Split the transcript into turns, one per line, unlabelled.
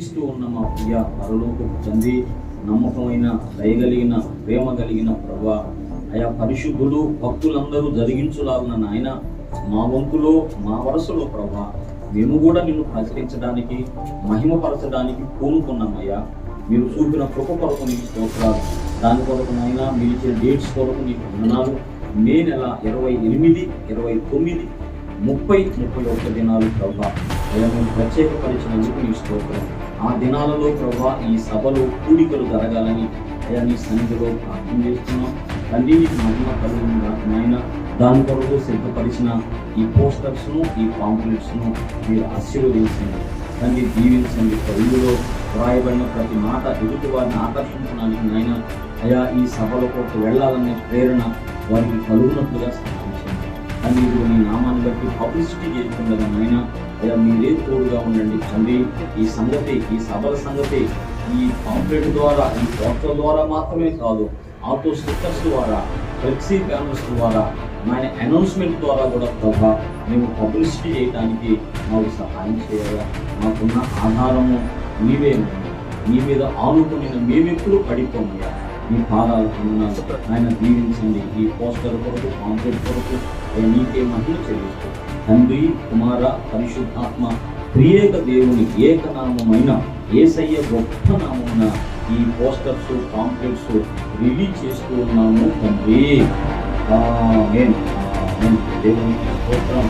ఇస్తూ ఉన్న మా ప్రియ పరలోకపు తండ్రి, నమ్మకమైన దయగలిగిన ప్రేమ కలిగిన ప్రభువా, అయా పరిశుద్ధులు భక్తులందరూ జరిగించులాగున నాయన మా వంతులో మా వరసలో ప్రభువా మేము కూడా నిన్ను ప్రచురించడానికి మహిమపరచడానికి పూనుకున్నామయ్యా. మీరు చూపిన కృప కొరకు నీకు స్తోత్రాలు. దాని కొరకు నాయన మీరు ఇచ్చిన డేట్స్ కొరకు నీకు వందనాలు. మే నెల 28, 29, 30, 31 దినాలు ప్రభా అయ్యా మేము ప్రత్యేకపరిచినందుకు నీ స్తోత్రం. ఆ దినాలలో ప్రభా ఈ సభలో కూడికలు జరగాలని అయ్యా నీ సన్నిధిలో ప్రార్థన చేస్తున్నాం. తండ్రి నీకు మహిమ కలుగును నాయన. దాని కొరకు సిద్ధపరిచిన ఈ పోస్టర్స్ను ఈ పాంప్లెట్స్ను మీరు ఆశీర్వదించండి తండ్రి, దీవించండి. తెలుగులో వ్రాయబడిన ప్రతి మాట ఎదుటి వారిని ఆకర్షించడానికి నాయన అయ్యా ఈ సభలకు వెళ్ళాలనే ప్రేరణ వారికి కలుగునట్లుగా సహాయించండి. తండ్రి నీ నామాన్ని బట్టి పబ్లిసిటీ చేసుకుండగా నాయన అయ్యా మీరే తోడుగా ఉండండి తండ్రి. ఈ సంగతి, ఈ సభల సంగతి ఈ పాంప్లెట్ ద్వారా, ఈ పోస్టర్ ద్వారా మాత్రమే కాదు, ఆటో స్టిక్కర్స్ ద్వారా, ఫ్లెక్సీ బ్యానర్స్ ద్వారా, మన అనౌన్స్మెంట్ ద్వారా కూడా ప్రభా మేము పబ్లిసిటీ చేయడానికి మాకు సహాయం చేయాలి. మాకున్న ఆధారము నీవే, నీ మీద ఆనుకుని మేమెప్పుడు పడిపోమయ్యా. నీ పాదాలు పొందినాను ఆయన. దీవించండి. ఈ పోస్టర్ కొరకు, పాంప్లెట్ కొరకు నీకే మహిమ చెల్లిస్తూ తండ్రి, కుమార, పరిశుద్ధాత్మ ప్రియేక దేవుని ఏకనామమైన యేసయ్య గొప్ప నామమున ఈ పోస్టర్స్, పాంప్లెట్స్ రిలీజ్ చేస్తూ ఉన్నాము తండ్రి. ఆమేన్. దేవునికి స్తోత్రం.